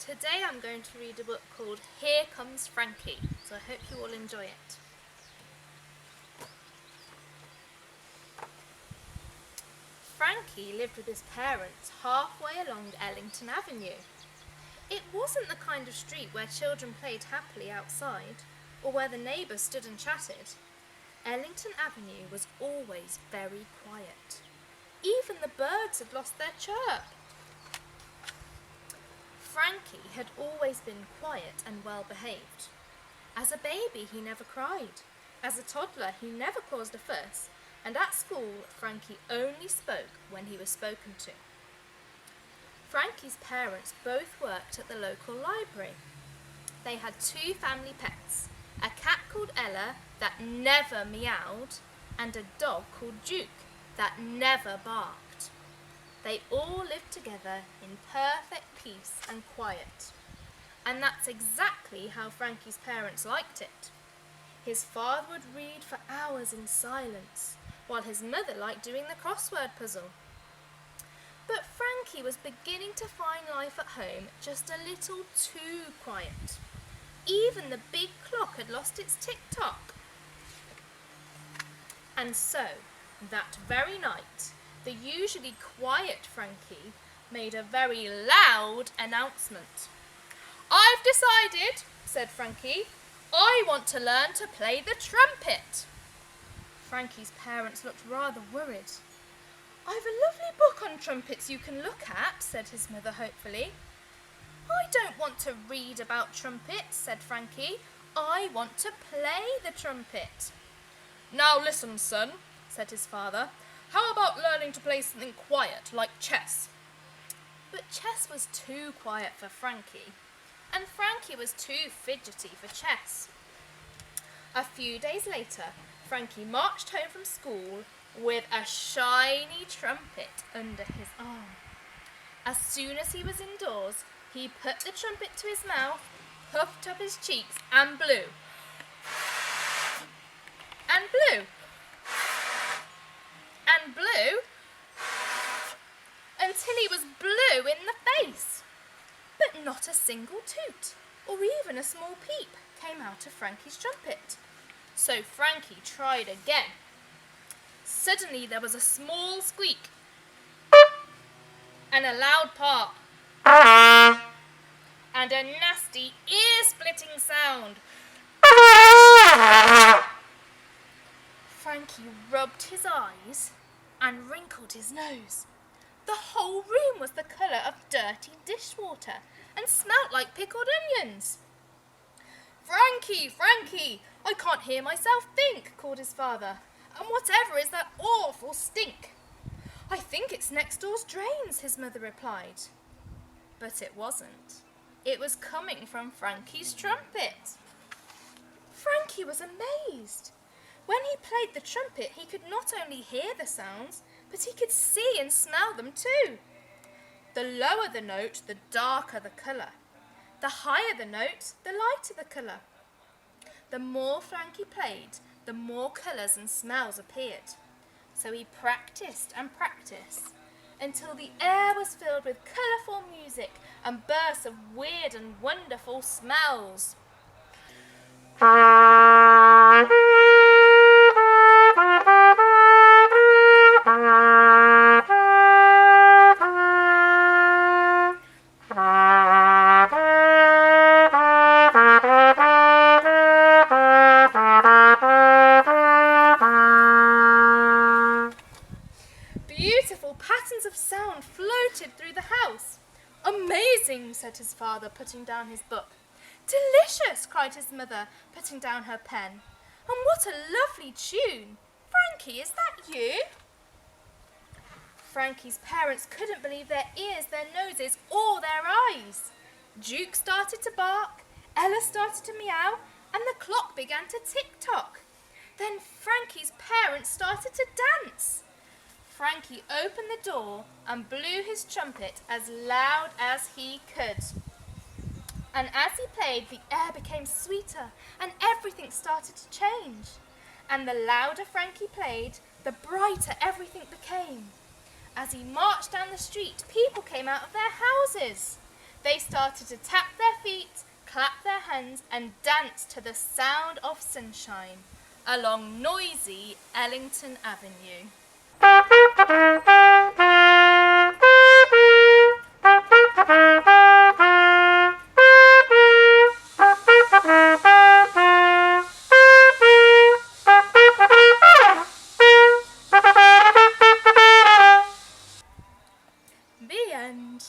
Today I'm going to read a book called Here Comes Frankie, so I hope you all enjoy it. Frankie lived with his parents halfway along Ellington Avenue. It wasn't the kind of street where children played happily outside, or where the neighbours stood and chatted. Ellington Avenue was always very quiet. Even the birds had lost their chirp. Frankie had always been quiet and well behaved. As a baby he never cried. As a toddler he never caused a fuss, and at school Frankie only spoke when he was spoken to. Frankie's parents both worked at the local library. They had 2 family pets, a cat called Ella that never meowed, and a dog called Duke that never barked. They all lived together in perfect peace and quiet. And that's exactly how Frankie's parents liked it. His father would read for hours in silence, while his mother liked doing the crossword puzzle. But Frankie was beginning to find life at home just a little too quiet. Even the big clock had lost its tick-tock. And so, that very night, the usually quiet Frankie made a very loud announcement. "I've decided," said Frankie, "I want to learn to play the trumpet." Frankie's parents looked rather worried. "I've a lovely book on trumpets you can look at," said his mother hopefully. "I don't want to read about trumpets," said Frankie. "I want to play the trumpet." "Now listen, son," said his father. "How about learning to play something quiet, like chess?" But chess was too quiet for Frankie, and Frankie was too fidgety for chess. A few days later, Frankie marched home from school with a shiny trumpet under his arm. As soon as he was indoors, he put the trumpet to his mouth, puffed up his cheeks, and blew. And blew. And blew until he was blue in the face. But not a single toot, or even a small peep, came out of Frankie's trumpet. So Frankie tried again. Suddenly there was a small squeak and a loud pop and a nasty ear-splitting sound. Frankie rubbed his eyes and wrinkled his nose. The whole room was the colour of dirty dishwater and smelt like pickled onions. "Frankie, Frankie, I can't hear myself think," called his father. "And whatever is that awful stink?" "I think it's next door's drains," his mother replied. But it wasn't. It was coming from Frankie's trumpet. Frankie was amazed. When he played the trumpet, he could not only hear the sounds, but he could see and smell them too. The lower the note, the darker the colour. The higher the note, the lighter the colour. The more Frankie played, the more colours and smells appeared. So he practised and practised until the air was filled with colourful music and bursts of weird and wonderful smells. Beautiful patterns of sound floated through the house. "Amazing," said his father, putting down his book. "Delicious," cried his mother, putting down her pen. "And what a lovely tune! Frankie, is that you?" Frankie's parents couldn't believe their ears, their noses, or their eyes. Duke started to bark, Ella started to meow, and the clock began to tick-tock. Then Frankie's parents started to dance. Frankie opened the door and blew his trumpet as loud as he could. And as he played, the air became sweeter and everything started to change. And the louder Frankie played, the brighter everything became. As he marched down the street, people came out of their houses. They started to tap their feet, clap their hands, and dance to the sound of sunshine along noisy Ellington Avenue. The end.